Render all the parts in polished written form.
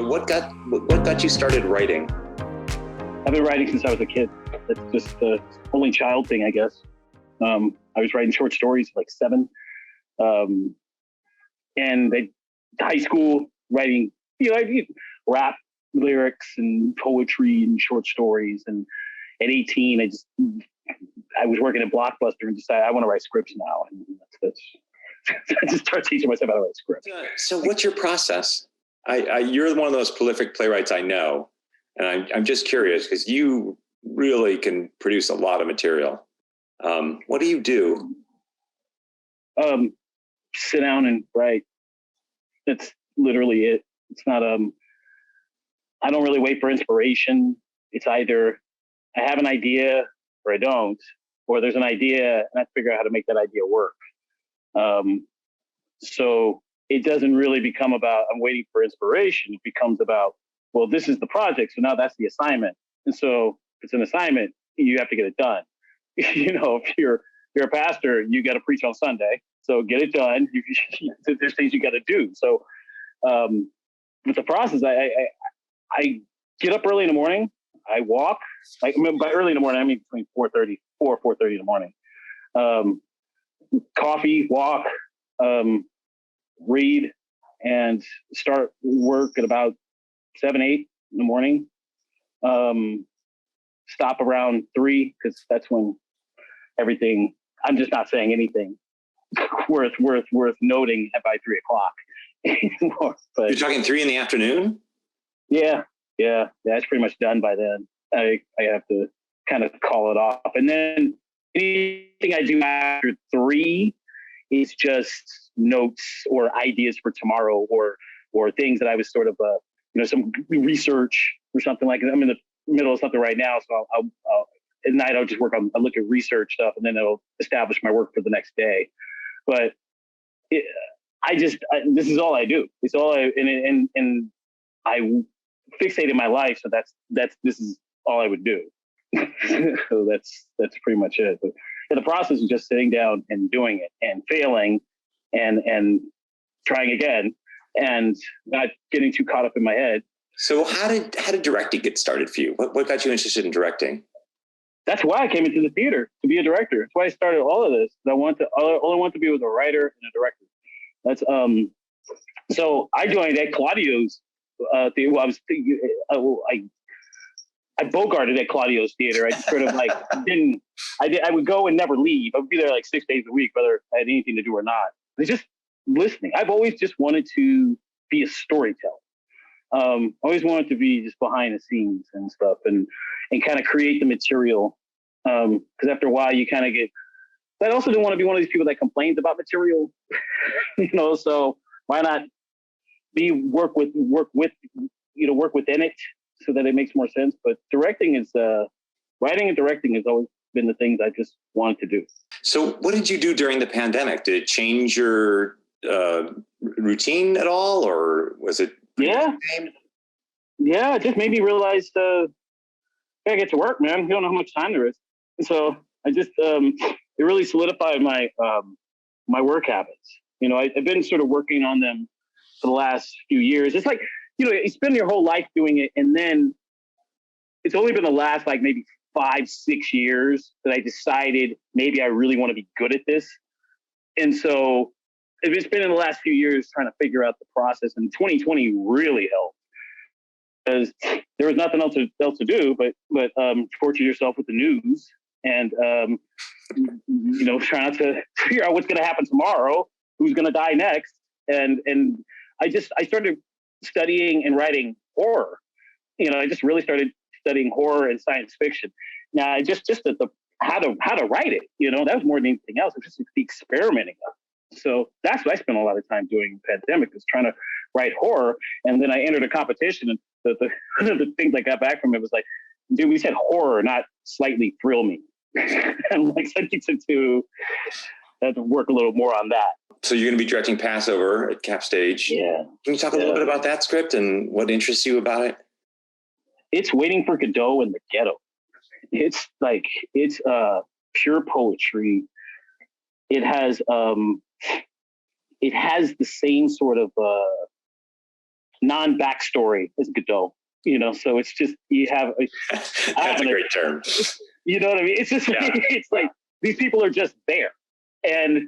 what got you started writing? I've been writing since I was a kid. It's just the only child thing, I guess. I was writing short stories like 7. And high school writing, rap lyrics and poetry and short stories. And at 18, I was working at Blockbuster and decided I want to write scripts now. And that's I just started teaching myself how to write scripts. So what's your process? You're one of those prolific playwrights I know. And I'm just curious because you really can produce a lot of material. What do you do? Sit down and write. That's literally it. It's not, I don't really wait for inspiration. It's either I have an idea or I don't, or there's an idea and I have to figure out how to make that idea work. So it doesn't really become about, I'm waiting for inspiration. It becomes about, well, this is the project. So now that's the assignment. And so if it's an assignment, you have to get it done. If you're a pastor, you got to preach on Sunday. So get it done. There's things you got to do. So with the process, I get up early in the morning. I walk. By early in the morning, I mean between 4:30 in the morning. Coffee, walk, read, and start work at about 7, 8 in the morning. Stop around 3 because that's when everything. I'm just not saying anything worth noting by 3 o'clock anymore. But you're talking 3 in the afternoon? Yeah. It's pretty much done by then. I have to kind of call it off, and then anything I do after 3 is just notes or ideas for tomorrow, or things that I was sort of some research or something like that. I'm in the middle of something right now, so I'll at night I'll just I'll look at research stuff, and then it'll establish my work for the next day. But this is all I do. It's all and I fixated my life, so this is all I would do. So that's pretty much it. But the process is just sitting down and doing it and failing and trying again and not getting too caught up in my head. So how did directing get started for you? What got you interested in directing? That's why I came into the theater, to be a director. That's why I started all of this. All I want to be was a writer and a director. That's so I joined at Claudio's theater. Well, I bogarted at Claudio's theater. I just sort of I would go and never leave. I would be there like 6 days a week, whether I had anything to do or not. It's just listening. I've always just wanted to be a storyteller. Always wanted to be just behind the scenes and stuff and kind of create the material. Because after a while you kind of get, but I also didn't want to be one of these people that complains about material, so why not work within it so that it makes more sense. But writing and directing has always been the things I just wanted to do. So what did you do during the pandemic? Did it change your routine at all, or was it? Yeah, it just made me realize I gotta get to work, man. You don't know how much time there is. And so I just it really solidified my my work habits. I've been sort of working on them for the last few years. It's like, you spend your whole life doing it, and then it's only been the last like maybe 5, 6 years that I decided maybe I really want to be good at this. And so it's been in the last few years trying to figure out the process, and 2020 really helped because there was nothing else to do but torture yourself with the news and try not to figure out what's going to happen tomorrow, who's going to die next, and I started studying and writing horror. I just really started studying horror and science fiction. Now, just how to write it. That was more than anything else. It was just the experimenting of it. So that's what I spent a lot of time doing in the pandemic, was trying to write horror. And then I entered a competition, and the things I got back from it was like, dude, we said horror, not slightly thrill me. And like, I need to have to work a little more on that. So you're going to be directing Passover at Cap Stage. Yeah. Can you talk a little bit about that script and what interests you about it? It's Waiting for Godot in the ghetto. It's pure poetry. It has the same sort of non-backstory as Godot, you know, so it's just, you have, that's a great term. You know what I mean? It's just, it's like, these people are just there. And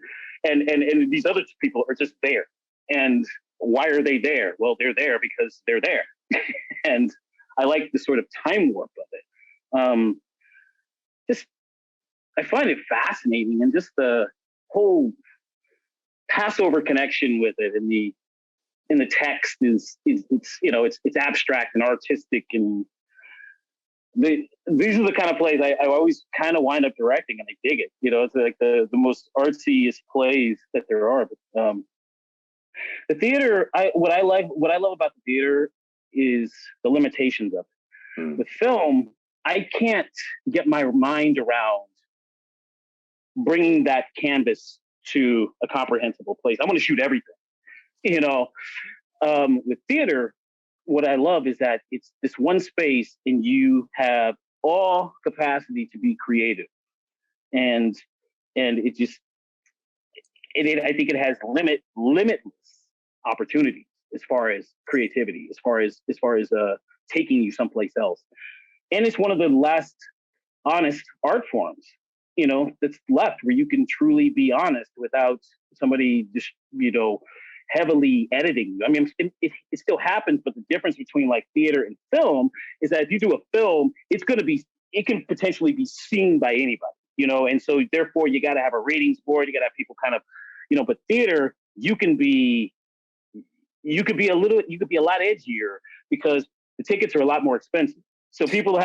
these other people are just there. And why are they there? Well, they're there because they're there. And I like the sort of time warp of it. I find it fascinating, and just the whole Passover connection with it, and the text is it's, you know, it's abstract and artistic, and these are the kind of plays I always kind of wind up directing, and I dig it. You know, it's like the most artsiest plays that there are. But the theater, what I love about the theater is the limitations of it. With film, I can't get my mind around bringing that canvas to a comprehensible place. I want to shoot everything, you know. With theater, what I love is that it's this one space, and you have all capacity to be creative, and it just, I think it has limitless opportunities as far as creativity, as far as taking you someplace else. And it's one of the last honest art forms, you know, that's left, where you can truly be honest without somebody just, you know, heavily editing you. I mean, it still happens, but the difference between like theater and film is that if you do a film, it can potentially be seen by anybody, you know, and so therefore you got to have a ratings board, you got to have people kind of, you know, but theater, you could be a lot edgier because the tickets are a lot more expensive. So people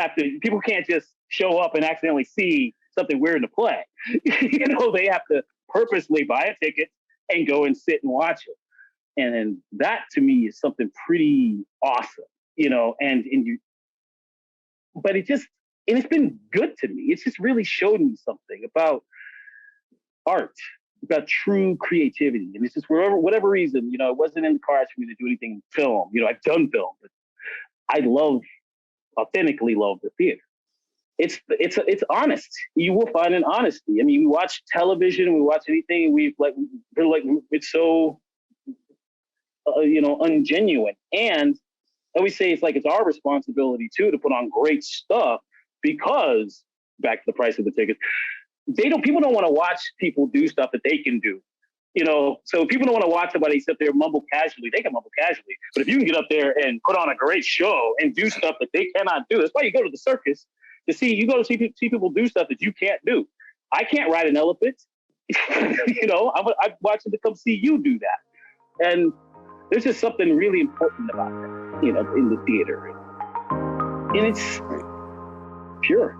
can't just show up and accidentally see something weird in the play. You know, they have to purposely buy a ticket and go and sit and watch it. And that to me is something pretty awesome, you know, but it's been good to me. It's just really showed me something about art, about true creativity. And it's just, for whatever reason, you know, it wasn't in the cards for me to do anything in film. You know, I've done film, but I authentically love the theater. It's honest. You will find an honesty. I mean, we watch television, we watch anything, we're like, it's so, you know, ungenuine. And I always say it's our responsibility too to put on great stuff, because back to the price of the tickets, people don't want to watch people do stuff that they can do. You know, so people don't want to watch somebody sit there mumble casually. They can mumble casually, but if you can get up there and put on a great show and do stuff that they cannot do, that's why you go to the circus to see. You go to see people do stuff that you can't do. I can't ride an elephant. You know, I'm watching to come see you do that, and there's just something really important about that, you know, in the theater, and it's pure.